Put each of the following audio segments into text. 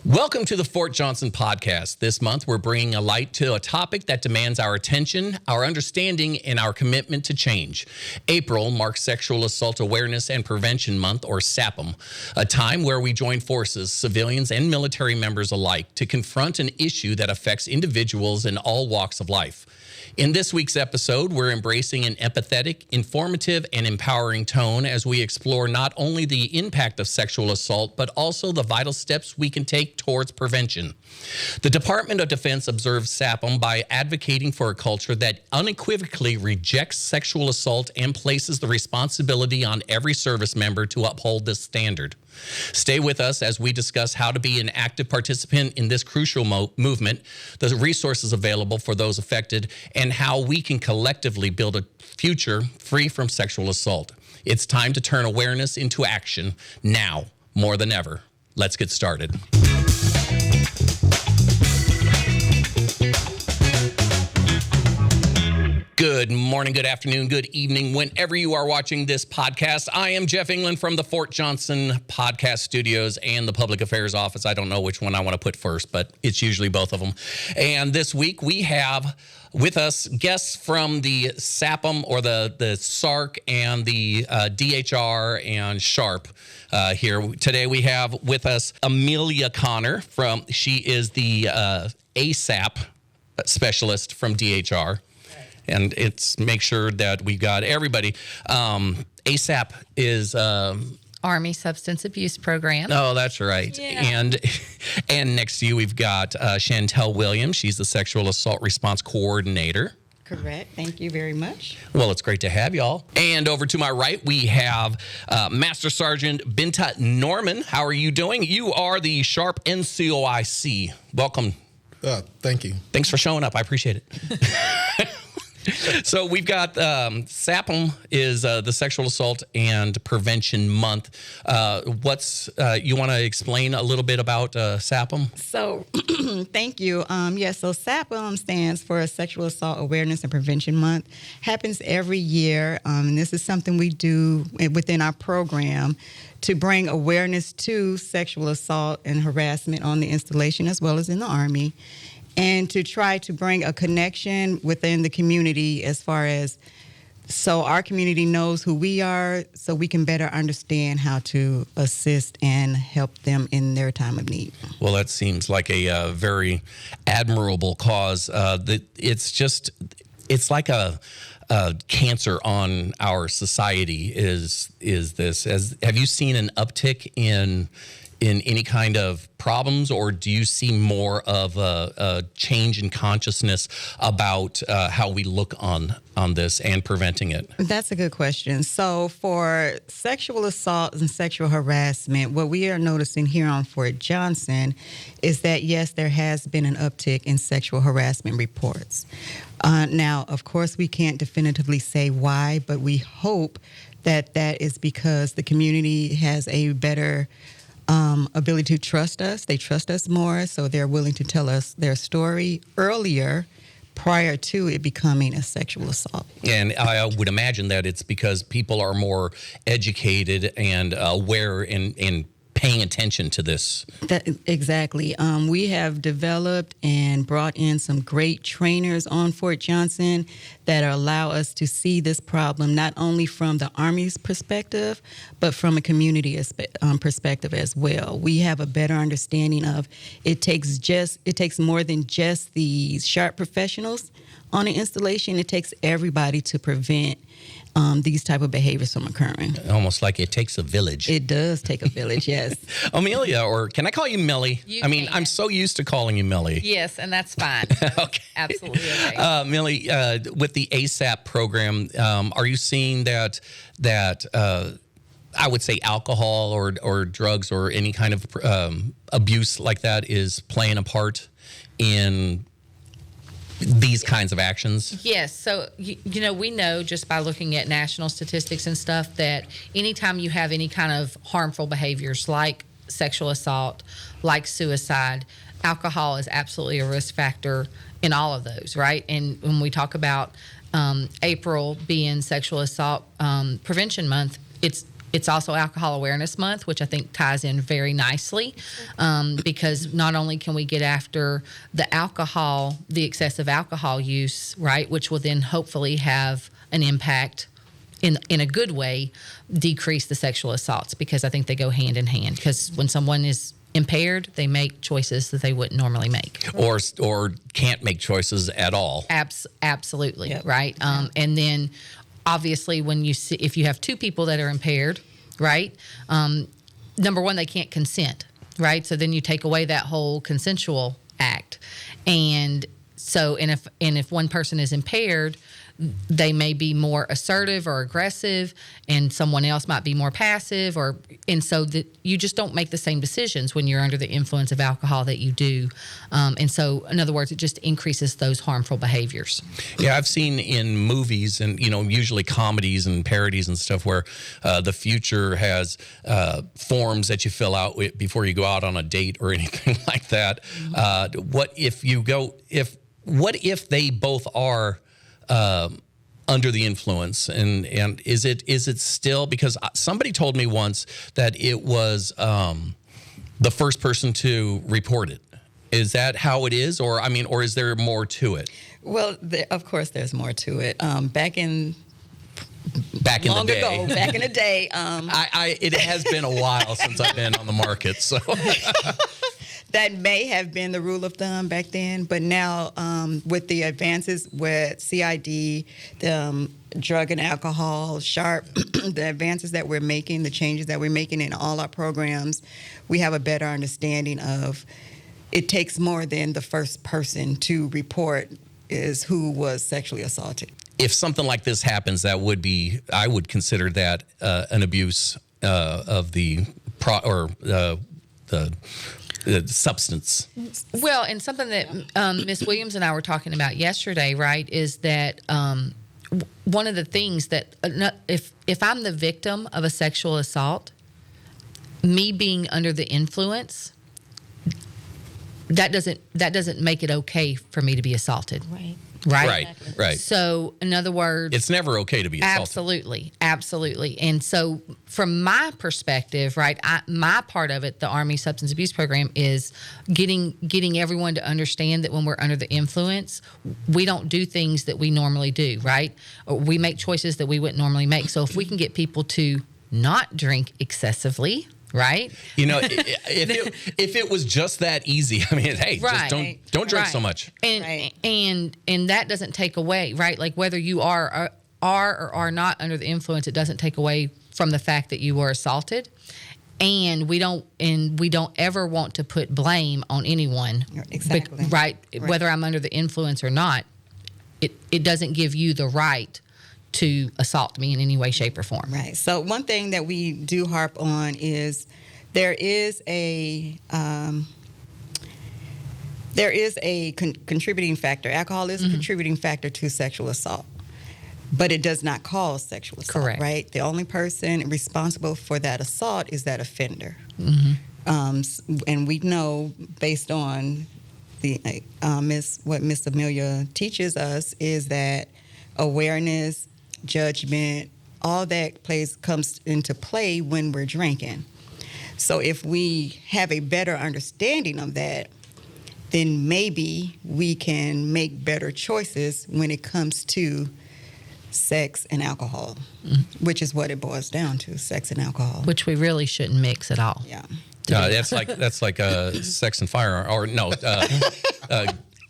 Welcome to the Fort Johnson podcast. This month, we're bringing a light to a topic that demands our attention, our understanding, and our commitment to change. April marks Sexual Assault Awareness and Prevention Month, or SAAPM, a time where we join forces, civilians and military members alike, to confront an issue that affects individuals in all walks of life. In this week's episode, we're embracing an empathetic, informative, and empowering tone as we explore not only the impact of sexual assault, but also the vital steps we can take towards prevention. The Department of Defense observes SAAPM by advocating for a culture that unequivocally rejects sexual assault and places the responsibility on every service member to uphold this standard. Stay with us as we discuss how to be an active participant in this crucial movement, the resources available for those affected, and how we can collectively build a future free from sexual assault. It's time to turn awareness into action now, more than ever. Let's get started. Good morning, good afternoon, good evening, whenever you are watching this podcast. I am Jeff England from the Fort Johnson Podcast Studios and the Public Affairs Office. I don't know which one I want to put first, but it's usually both of them. And this week we have with us guests from the SAAPM, or the SARC, and the DHR and SHARP here. Today we have with us Amelia Connor she is the ASAP specialist from DHR. And it's make sure that we got everybody. ASAP is Army Substance Abuse Program. Oh, that's right. Yeah. And next to you, we've got Chantel Williams. She's the Sexual Assault Response Coordinator. Correct. Thank you very much. Well, it's great to have y'all. And over to my right, we have Master Sergeant Binta Norman. How are you doing? You are the SHARP NCOIC. Welcome. Thank you. Thanks for showing up. I appreciate it. So we've got SAAPM is the Sexual Assault and Prevention Month. You want to explain a little bit about SAAPM? So, thank you. So SAAPM stands for Sexual Assault Awareness and Prevention Month. Happens every year, and this is something we do within our program to bring awareness to sexual assault and harassment on the installation as well as in the Army, and to try to bring a connection within the community as far as so our community knows who we are, so we can better understand how to assist and help them in their time of need. Well, that seems like a very admirable cause. It's like a cancer on our society. Is this? Have you seen an uptick in any kind of problems, or do you see more of a change in consciousness about how we look on this and preventing it? That's a good question. So for sexual assault and sexual harassment, what we are noticing here on Fort Johnson is that, yes, there has been an uptick in sexual harassment reports. Now, of course, we can't definitively say why, but we hope that is because the community has a better ability to trust us. They trust us more, so they're willing to tell us their story earlier prior to it becoming a sexual assault. And I would imagine that it's because people are more educated and aware and paying attention to this. Exactly. We have developed and brought in some great trainers on Fort Johnson that allow us to see this problem not only from the Army's perspective, but from a community perspective as well. We have a better understanding of it takes more than just the SHARP professionals on an installation. It takes everybody to prevent these type of behaviors from occurring. Almost like it takes a village. It does take a village, yes. Amelia, or can I call you Millie? I'm so used to calling you Millie. Yes, and that's fine. Okay. Absolutely okay. Millie, with the ASAP program, are you seeing that I would say alcohol or drugs or any kind of abuse like that is playing a part in these kinds of actions? Yes. So, we know just by looking at national statistics and stuff that anytime you have any kind of harmful behaviors like sexual assault, like suicide, alcohol is absolutely a risk factor in all of those, right? And when we talk about April being Sexual Assault Prevention Month, it's it's also Alcohol Awareness Month, which I think ties in very nicely, because not only can we get after the excessive alcohol use, right, which will then hopefully have an impact in a good way, decrease the sexual assaults, because I think they go hand in hand. Because when someone is impaired, they make choices that they wouldn't normally make, or can't make choices at all. Absolutely, Yep. right. And then obviously, if you have two people that are impaired, right, number one, they can't consent, right? So then you take away that whole consensual act, and so if one person is impaired, they may be more assertive or aggressive, and someone else might be more passive, and so that you just don't make the same decisions when you're under the influence of alcohol that you do. And so, in other words, it just increases those harmful behaviors. Yeah, I've seen in movies and, usually comedies and parodies and stuff where the future has forms that you fill out before you go out on a date or anything like that. What if they both are under the influence, and is it still, because somebody told me once that it was the first person to report it. Is that how it is, or is there more to it? Well, of course, there's more to it. Back in the day. Back in the day. It has been a while since I've been on the market, so. That may have been the rule of thumb back then, but now with the advances with CID, the drug and alcohol, SHARP, the advances that we're making, the changes that we're making in all our programs, we have a better understanding of it takes more than the first person to report is who was sexually assaulted. If something like this happens, I would consider that an abuse of the substance. Well, and something that Ms. Williams and I were talking about yesterday, right, is that one of the things that if I'm the victim of a sexual assault, me being under the influence, that doesn't make it okay for me to be assaulted. Right. Right. So, in other words, it's never okay to be assaulted. Absolutely. And so, from my perspective, right, my part of it, the Army Substance Abuse Program, is getting everyone to understand that when we're under the influence, we don't do things that we normally do, right? Or we make choices that we wouldn't normally make. So, if we can get people to not drink excessively, right? If it was just that easy, hey, right. just don't drink so much. And that doesn't take away, right? Like whether you are or are not under the influence, it doesn't take away from the fact that you were assaulted. And we don't ever want to put blame on anyone. Exactly. Right? Whether I'm under the influence or not, it doesn't give you the right to assault me in any way, shape, or form. Right. So one thing that we do harp on is there is a contributing factor. Alcohol is a contributing factor to sexual assault, but it does not cause sexual assault. Correct. Right. The only person responsible for that assault is that offender. And we know, based on the what Miss Amelia teaches us, is that awareness, judgment, all that comes into play when we're drinking. So if we have a better understanding of that, then maybe we can make better choices when it comes to sex and alcohol, which is what it boils down to, sex and alcohol. Which we really shouldn't mix at all. Yeah. That's like sex and firearm, or no,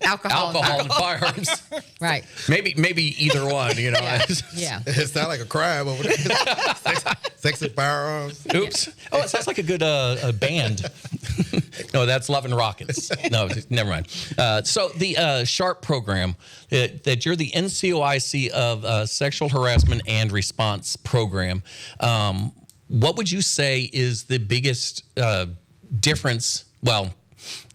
Alcohol and firearms. Right. Maybe either one. Yeah. It sounds like a crime over there. Sex and firearms. Oops. Oh, it sounds like a good band. No, that's Love and Rockets. No, never mind. So the SHARP program, that you're the NCOIC of Sexual Harassment and Response Program. What would you say is the biggest difference? Well,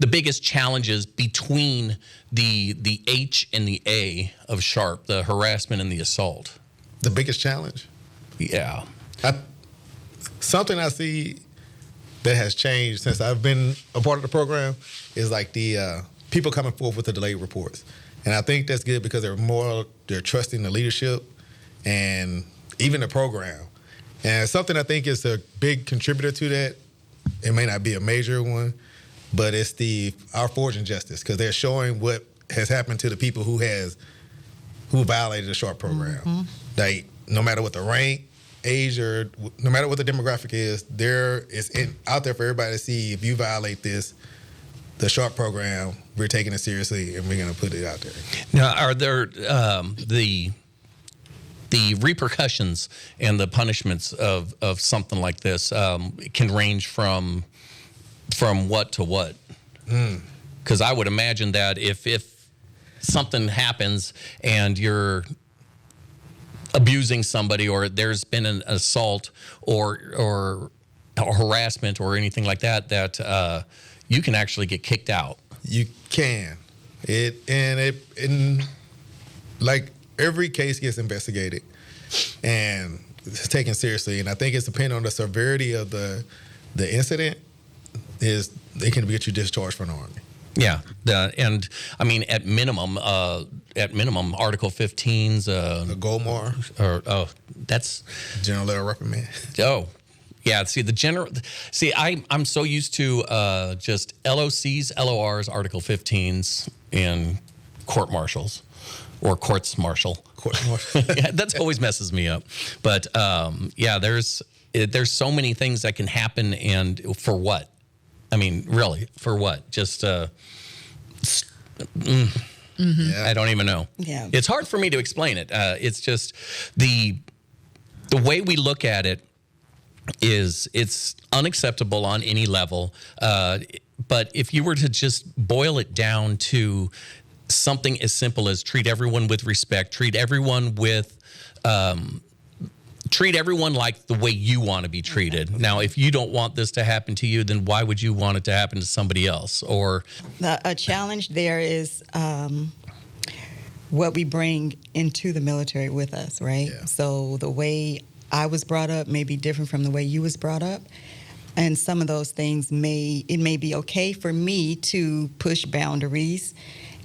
the biggest challenges between the H and the A of SHARP, the harassment and the assault? The biggest challenge? Yeah. Something I see that has changed since I've been a part of the program is like the people coming forth with the delayed reports. And I think that's good because they're trusting the leadership and even the program. And something I think is a big contributor to that, it may not be a major one, but it's our Forging Justice, because they're showing what has happened to the people who violated the SHARP program. Like, no matter what the rank, age, or no matter what the demographic is, out there for everybody to see. If you violate this, the SHARP program, we're taking it seriously and we're going to put it out there. Now, are there the repercussions and the punishments of something like this can range from what to what? Because I would imagine that if something happens and you're abusing somebody, or there's been an assault or harassment or anything like that, you can actually get kicked out. You can. Like, every case gets investigated and it's taken seriously. And I think it's depending on the severity of the incident, they can get you discharged from the Army. Yeah, and I mean at minimum, Article 15's A Goldmar, that's general letter reprimand. Oh, yeah. I'm so used to just LOCs, LORs, Article 15's, and court martials, or courts martial. Yeah, that's always messes me up. But yeah, there's so many things that can happen, and for what? I mean, really, for what? Just, I don't even know. Yeah. It's hard for me to explain it. It's just the way we look at it it's unacceptable on any level. But if you were to just boil it down to something as simple as treat everyone with respect, treat everyone like the way you want to be treated. Now, if you don't want this to happen to you, then why would you want it to happen to somebody else? Or a challenge there is what we bring into the military with us, right? Yeah. So the way I was brought up may be different from the way you was brought up. And some of those things may be okay for me to push boundaries,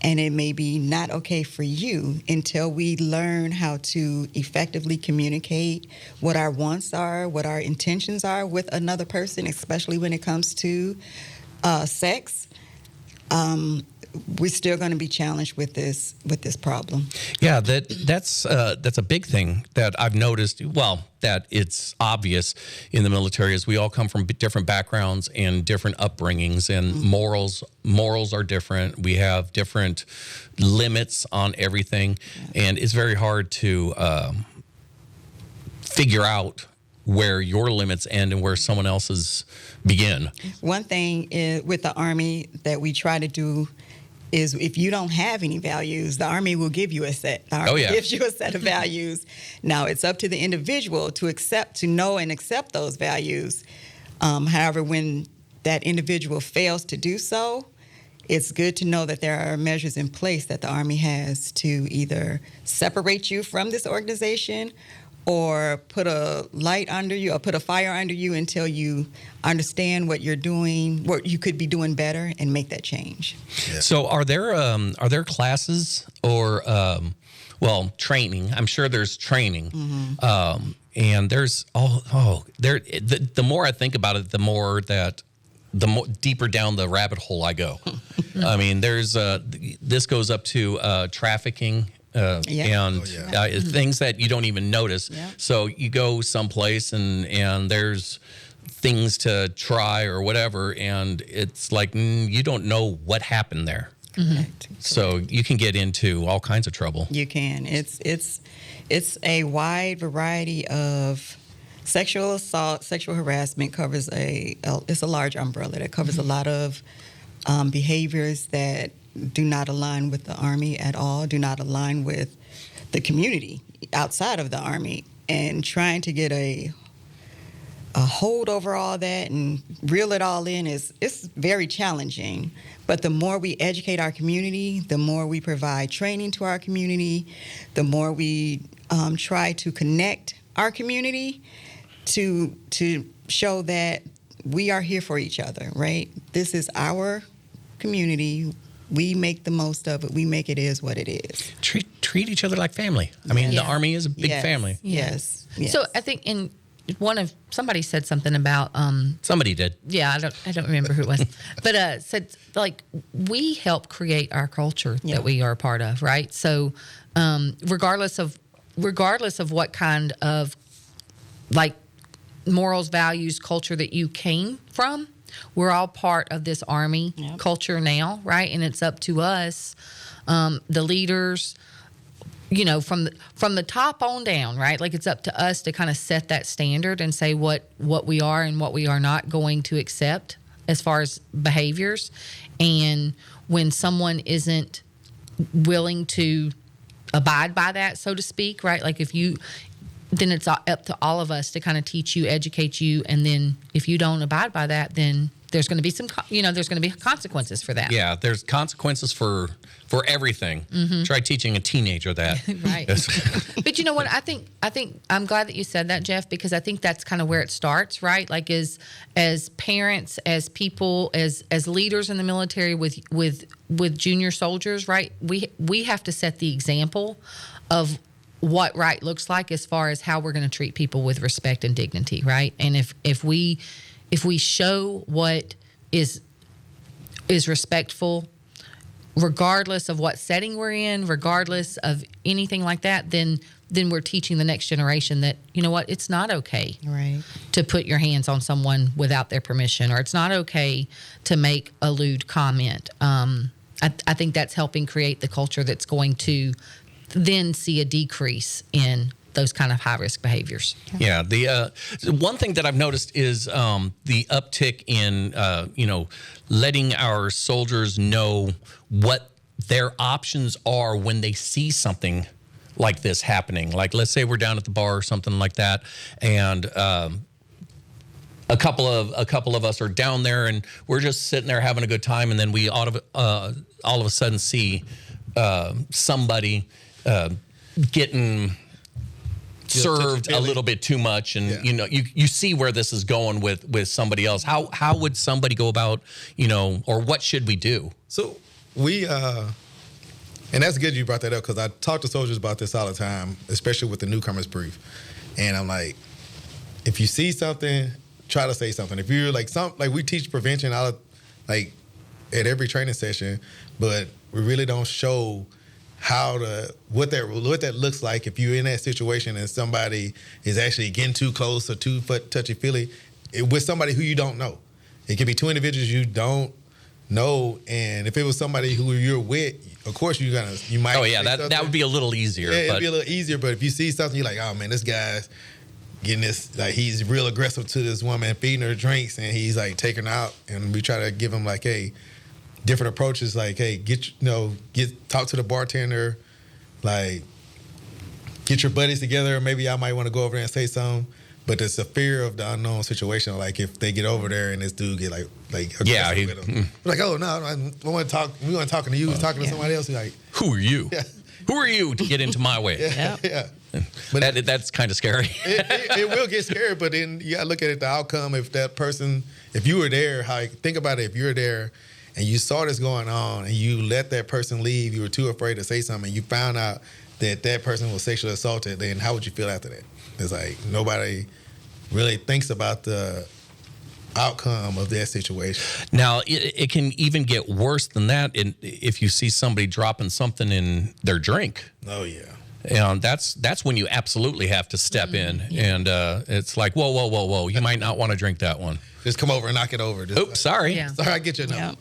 and it may be not okay for you until we learn how to effectively communicate what our wants are, what our intentions are with another person, especially when it comes to sex. We're still going to be challenged with this problem. yeah, that's a big thing that I've noticed. Well, that it's obvious in the military is we all come from different backgrounds and different upbringings, and morals are different. We have different limits on everything, and it's very hard to figure out where your limits end and where someone else's begin. One thing with the Army that we try to do is, if you don't have any values, the Army will give you a set. The Army gives you a set of values. Now, it's up to the individual to know and accept those values. However, when that individual fails to do so, it's good to know that there are measures in place that the Army has to either separate you from this organization or put a light under you, or put a fire under you until you understand what you're doing, what you could be doing better, and make that change. Yeah. So are there classes or training? I'm sure there's training. And there's the more I think about it, the more deeper down the rabbit hole I go. I mean, there's this goes up to trafficking. Things that you don't even notice. Yeah. So you go someplace and there's things to try or whatever, and it's like you don't know what happened there. Correct. So you can get into all kinds of trouble. You can. It's a wide variety of sexual assault, sexual harassment covers it's a large umbrella that covers a lot of behaviors that do not align with the Army at all, do not align with the community outside of the Army, and trying to get a hold over all that and reel it all in it's very challenging. But the more we educate our community, the more we provide training to our community, the more we try to connect our community to show that we are here for each other, right? This is our community. We make the most of it. We make it is what it is. Treat each other like family. I mean, the Army is a big family. Yes. So I think somebody said something about Somebody did. yeah, I don't remember who it was, but said like we help create our culture that we are a part of, right? So regardless of what kind of like morals, values, culture that you came from, we're all part of this Army culture now, right? And it's up to us, the leaders, you know, from the top on down, right? Like it's up to us to kind of set that standard and say what we are and what we are not going to accept as far as behaviors. And when someone isn't willing to abide by that, so to speak, right? Like then it's up to all of us to kind of teach you, educate you, and then if you don't abide by that, then there's going to be there's going to be consequences for that. Yeah, there's consequences for everything. Try teaching a teenager that. Right. But you know what? I think I'm glad that you said that, Jeff, because I think that's kind of where it starts, right? Like as parents, as people, as leaders in the military with junior soldiers, right? We have to set the example of what right looks like as far as how we're going to treat people with respect and dignity, right? And if we show what is respectful, regardless of what setting we're in, regardless of anything like that, then we're teaching the next generation that, you know what, it's not okay to put your hands on someone without their permission, or it's not okay to make a lewd comment. I think that's helping create the culture that's going to then see a decrease in those kind of high-risk behaviors. Yeah, the one thing that I've noticed is the uptick in, letting our soldiers know what their options are when they see something like this happening. Like, let's say we're down at the bar or something like that, and a couple of us are down there, and we're just sitting there having a good time, and then we all of a sudden see somebody getting served a little bit too much, and you see where this is going with somebody else. How would somebody go about, or what should we do? So we and that's good you brought that up, because I talk to soldiers about this all the time, especially with the newcomers brief. And I'm like, if you see something, try to say something. If you're like we teach prevention out at every training session, but we really don't show what that looks like if you're in that situation and somebody is actually getting too close or too touchy-feely with somebody who you don't know. It could be two individuals you don't know, and if it was somebody who you're with, of course you might. Oh yeah, that would be a little easier. Yeah, it'd be a little easier. But if you see something, you're like, oh man, this guy's getting this, like he's real aggressive to this woman, feeding her drinks, and he's like taking her out, and we try to give him like, hey, different approaches, like, hey, talk to the bartender, like, get your buddies together. Maybe I might want to go over there and say something. But it's a fear of the unknown situation. Like, if they get over there and this dude get like aggressive with him. Like, oh no, I want to talk. We weren't talking to you. We're talking to somebody else. You're like, who are you? Yeah. Who are you to get into my way? Yeah. But that's kind of scary. It will get scary, but then you gotta look at the outcome. If you were there, think about it. If you were there and you saw this going on and you let that person leave, you were too afraid to say something, and you found out that person was sexually assaulted, then how would you feel after that? It's like nobody really thinks about the outcome of that situation. Now, it can even get worse than that if you see somebody dropping something in their drink. Oh, yeah. And that's when you absolutely have to step in. And it's like, whoa. You might not want to drink that one. Just come over and knock it over. Oops, sorry. Yeah. Sorry, I get your number.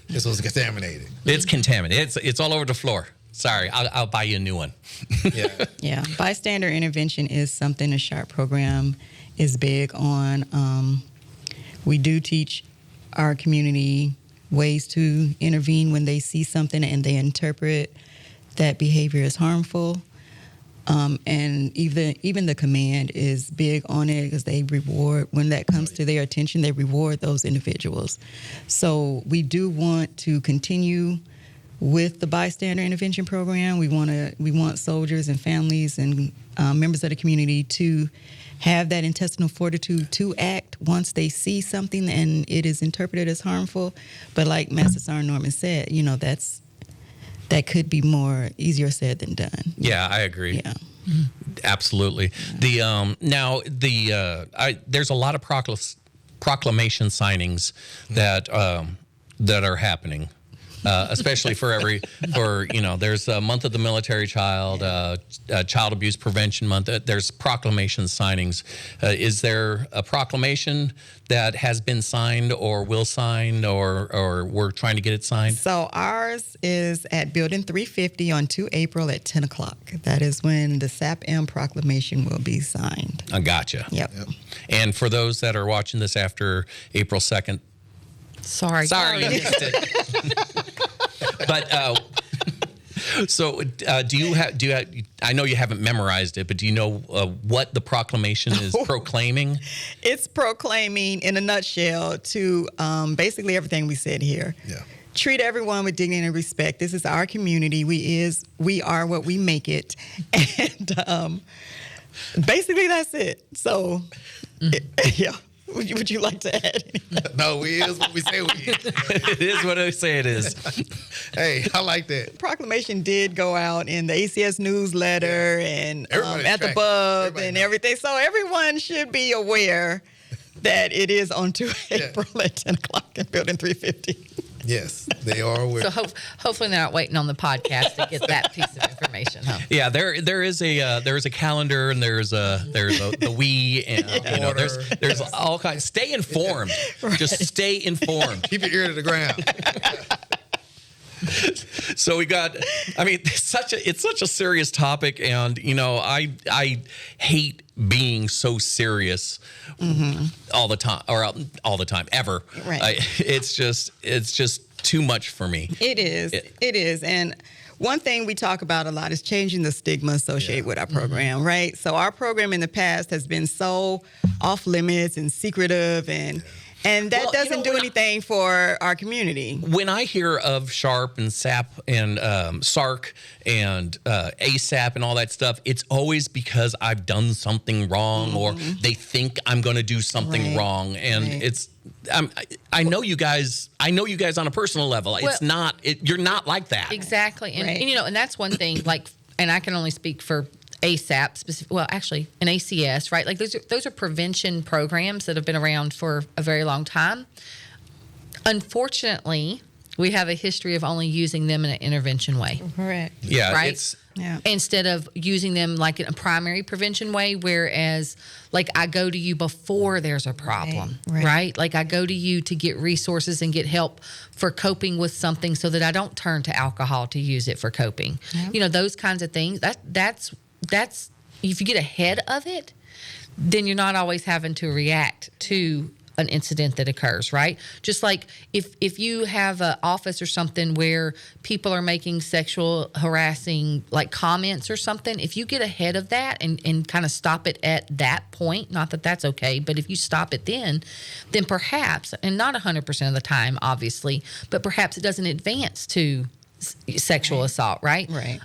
This was contaminated. It's contaminated. It's all over the floor. Sorry, I'll buy you a new one. Yeah. Bystander intervention is something the SHARP program is big on. We do teach our community ways to intervene when they see something and they interpret that behavior as harmful. And even the command is big on it, because they reward, when that comes to their attention, they reward those individuals. So we do want to continue with the bystander intervention program. We want soldiers and families and members of the community to have that intestinal fortitude to act once they see something and it is interpreted as harmful. But like Master Sergeant Norman said, that could be more easier said than done. Yeah, I agree. Yeah. Absolutely. There's a lot of proclamation signings that are happening. Especially there's a month of the military child, child abuse prevention month. There's proclamation signings. Is there a proclamation that has been signed or will sign or we're trying to get it signed? So ours is at Building 350 on 2 April at 10 o'clock. That is when the SAAPM proclamation will be signed. I gotcha. Yep. And for those that are watching this after April 2nd, Sorry, you missed it. But do you have? I know you haven't memorized it, but do you know what the proclamation is proclaiming? It's proclaiming, in a nutshell, to basically everything we said here. Yeah. Treat everyone with dignity and respect. This is our community. We are what we make it, and basically that's it. So, yeah. Would you like to add anything? No, it is what we say we is. It is what I say it is. Hey, I like that. Proclamation did go out in the ACS newsletter and at the pub and everything. So everyone should be aware that it is on 2 April at 10 o'clock in Building 350. Yes, they are aware. So hopefully they're not waiting on the podcast to get that piece of information. Huh? Yeah, there is a calendar and there's the we and there's all kinds. Stay informed. Right. Just stay informed. Keep your ear to the ground. So we got. I mean, it's such a serious topic, and I hate being so serious all the time ever. Right. It's just too much for me. It is, and one thing we talk about a lot is changing the stigma associated with our program, right? So our program in the past has been so off limits and secretive and that doesn't do anything for our community. When I hear of SHARP and SAP and SARC and ASAP and all that stuff, it's always because I've done something wrong or they think I'm going to do something wrong. And it's I know you guys on a personal level. It's not you're not like that. Exactly. And and that's one thing, and I can only speak for ASAP, actually, an ACS, right? Like those are prevention programs that have been around for a very long time. Unfortunately, we have a history of only using them in an intervention way. Correct. Yeah. Right? Instead of using them like in a primary prevention way, whereas like I go to you before there's a problem, right? Like I go to you to get resources and get help for coping with something so that I don't turn to alcohol to use it for coping. Yep. Those kinds of things. That's if you get ahead of it, then you're not always having to react to an incident that occurs, right? Just like if you have an office or something where people are making sexual harassing like comments or something, if you get ahead of that and kind of stop it at that point, not that that's okay, but if you stop it then perhaps, and not 100% of the time, obviously, but perhaps it doesn't advance to sexual assault, right? Right.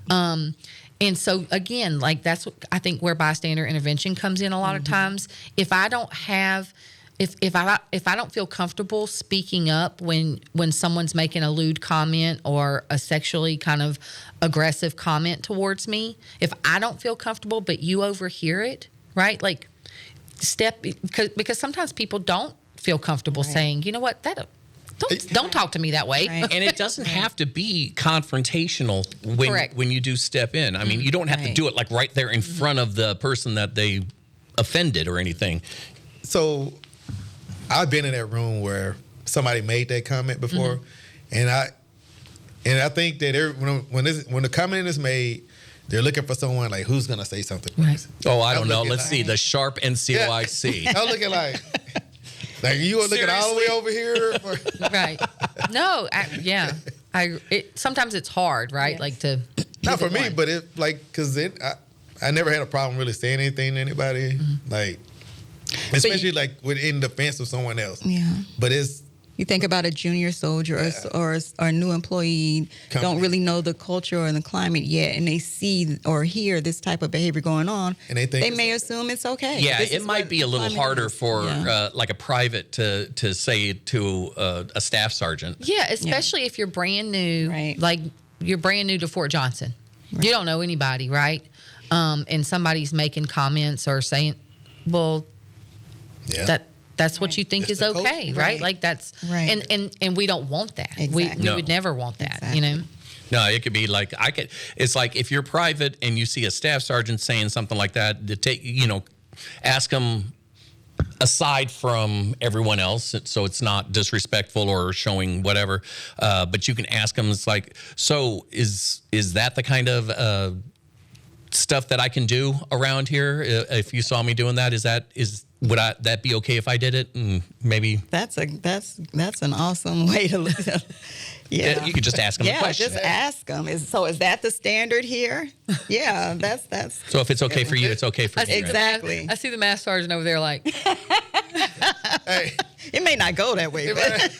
And so again, like that's what I think where bystander intervention comes in a lot of times. If I don't have, if I don't feel comfortable speaking up when someone's making a lewd comment or a sexually kind of aggressive comment towards me, if I don't feel comfortable, but you overhear it, right? Like because sometimes people don't feel comfortable saying, you know what, don't talk to me that way. Right. And it doesn't have to be confrontational when you do step in. I mean, you don't have to do it like right there in front of the person that they offended or anything. So I've been in that room where somebody made that comment before, and I think that when the comment is made, they're looking for someone like who's gonna say something first. Oh, I don't know. Let's see the SHARP NCOIC. I'm looking like you are looking all the way over here. Right. No. Sometimes it's hard, right? Yes. Like to. Not for me, but because I never had a problem really saying anything to anybody, like especially like within defense of someone else. Yeah. But it's. You think about a junior soldier or a new employee, don't really know the culture or the climate yet, and they see or hear this type of behavior going on, and they may assume it's okay. Yeah, it might be a little harder for like a private to say to a staff sergeant. Yeah, especially if you're brand new, like you're brand new to Fort Johnson. You don't know anybody, right? and somebody's making comments or saying, well, that's what you think is okay, right? Like that's right. And we don't want that. Exactly. We would never want that, you know. No, it could be like it's like if you're private and you see a staff sergeant saying something like that, ask them aside from everyone else, so it's not disrespectful or showing whatever. But you can ask them. It's like, so is that the kind of stuff that I can do around here? If you saw me doing that, would that be okay if I did it? And maybe that's an awesome way to look at it. Yeah, you could just ask them a question. Just ask them. Is that the standard here? Yeah, that's. So if it's okay for you, it's okay for me. Exactly. I see the mass sergeant over there like, Hey, it may not go that way, but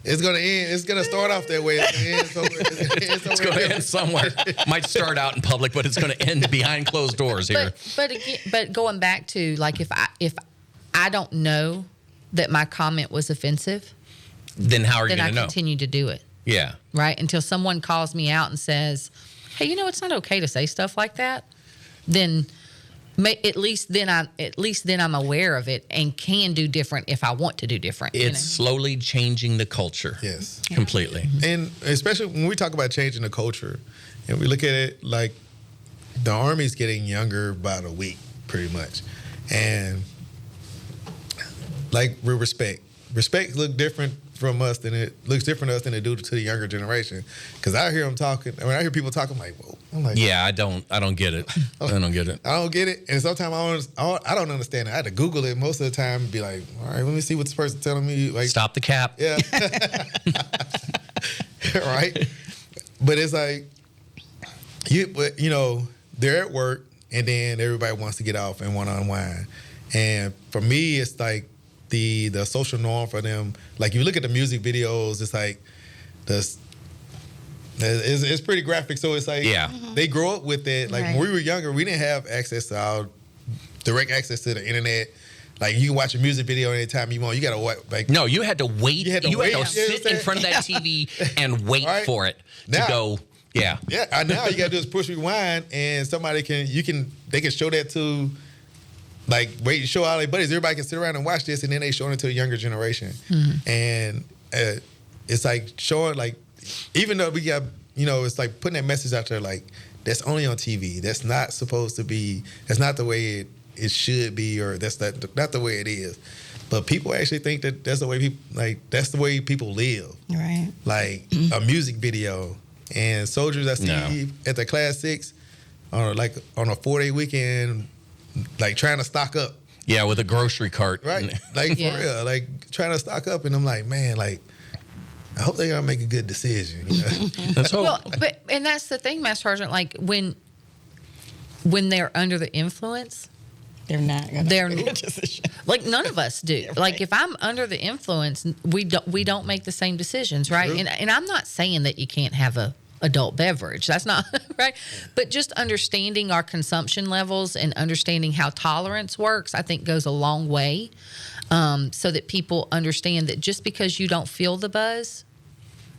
it's gonna end. It's gonna start off that way. It's going to end somewhere. Might start out in public, but it's going to end behind closed doors here. but going back to like if I don't know that my comment was offensive, then how are you then going I to know? continue to do it. Yeah. Right? Until someone calls me out and says, hey, it's not okay to say stuff like that. Then at least then I'm aware of it and can do different if I want to do different. It's slowly changing the culture. Yes. Completely. And especially when we talk about changing the culture, and we look at it like the Army's getting younger by the week, pretty much. And like with respect look different from us than it looks different to us than it do to the younger generation. Because I hear them talking. When I hear people talking, I'm like, yeah, I don't get it. I don't get it. I don't get it. And sometimes I don't understand it. I had to Google it most of the time and be like, all right, let me see what this person's telling me. Like, stop the cap. Yeah. Right. But it's like, they're at work and then everybody wants to get off and want to unwind. And for me, it's like the social norm for them. Like, if you look at the music videos, it's like it's pretty graphic. So it's like they grow up with it. Like when we were younger, we didn't have direct access to the internet. Like, you can watch a music video anytime you want. You gotta no, you had to wait. You had to sit in front of that TV and wait for it to go. Yeah. Yeah. Now you gotta do is push rewind, and somebody they can show that to. Like, wait to show all their buddies. Everybody can sit around and watch this, and then they show it to a younger generation. Mm-hmm. And it's like showing, like, even though we got, it's like putting that message out there, like, that's only on TV. That's not supposed to be, that's not the way it should be, or that's not the way it is. But people actually think that that's the way people live. Right. Like, a music video. And soldiers I see at the Class 6 on a 4-day weekend, like, trying to stock up. Yeah, with a grocery cart. Right. Like, for real. Like, trying to stock up. And I'm like, man, like, I hope they're going to make a good decision. That's all. Well, and that's the thing, Master Sergeant, like, when they're under the influence, they're not going to make a decision. Like, none of us do. Right. Like, if I'm under the influence, we don't make the same decisions, right? And I'm not saying that you can't have a adult beverage. That's not right. But just understanding our consumption levels and understanding how tolerance works, I think, goes a long way, so that people understand that just because you don't feel the buzz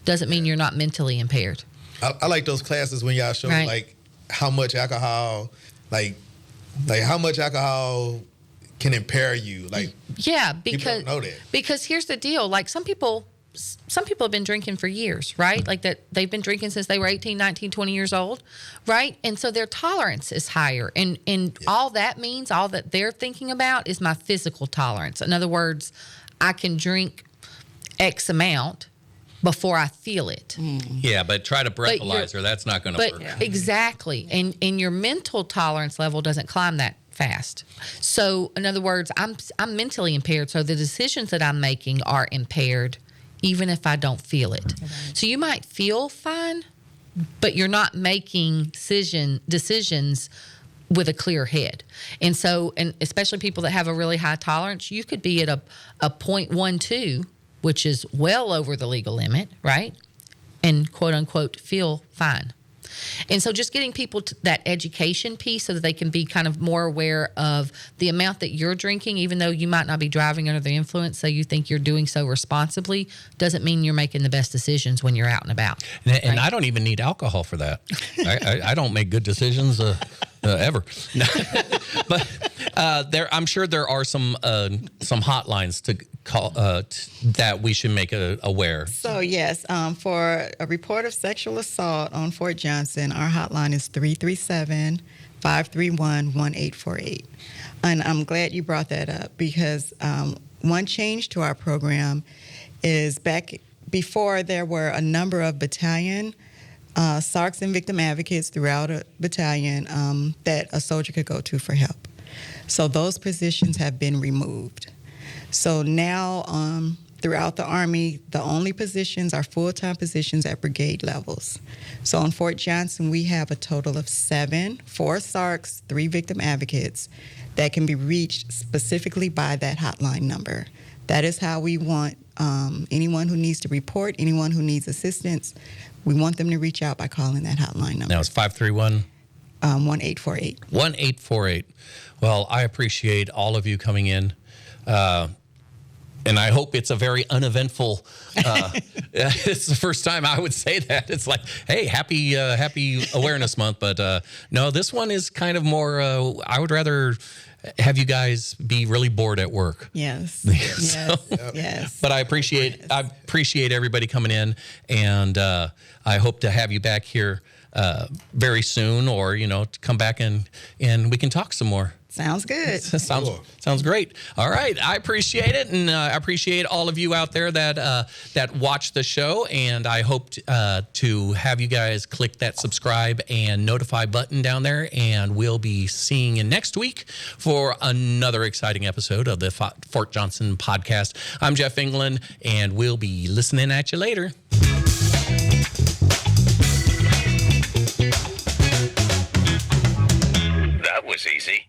doesn't mean you're not mentally impaired. I like those classes when y'all show like how much alcohol, like how much alcohol can impair you. Like, yeah, people don't know that. Because here's the deal. Like, some people have been drinking for years, right? Like, that they've been drinking since they were 18, 19, 20 years old, right? And so their tolerance is higher. And all that means, all that they're thinking about is my physical tolerance. In other words, I can drink X amount before I feel it. Yeah, but try to breathalyzer. That's not going to work. Exactly. And your mental tolerance level doesn't climb that fast. So, in other words, I'm mentally impaired, so the decisions that I'm making are impaired even if I don't feel it. So you might feel fine, but you're not making decisions with a clear head. And so, and especially people that have a really high tolerance, you could be at a 0.12, which is well over the legal limit, right? And quote unquote, feel fine. And so just getting people to that education piece so that they can be kind of more aware of the amount that you're drinking, even though you might not be driving under the influence, so you think you're doing so responsibly, doesn't mean you're making the best decisions when you're out and about. And I don't even need alcohol for that. I don't make good decisions ever. But I'm sure there are some hotlines to call that we should make aware. So yes, for a report of sexual assault on Fort Johnson, our hotline is 337-531-1848. And I'm glad you brought that up because one change to our program is back before there were a number of battalion SARCs and victim advocates throughout a battalion that a soldier could go to for help. So those positions have been removed. So now throughout the Army, the only positions are full-time positions at brigade levels. So on Fort Johnson, we have a total of 7, 4 SARCs, 3 victim advocates that can be reached specifically by that hotline number. That is how we want anyone who needs to report, anyone who needs assistance, we want them to reach out by calling that hotline number. Now it's 531? 1848. 1848. Well, I appreciate all of you coming in. And I hope it's a very uneventful. It's the first time I would say that. It's like, hey, happy Awareness Month, but no, this one is kind of more. I would rather have you guys be really bored at work. Yes. Yes. But I appreciate everybody coming in, and I hope to have you back here very soon, or to come back and we can talk some more. Sounds good. Sounds great. All right, I appreciate it, and I appreciate all of you out there that watch the show. And I hope to have you guys click that subscribe and notify button down there. And we'll be seeing you next week for another exciting episode of the Fort Johnson podcast. I'm Jeff England, and we'll be listening at you later. That was easy.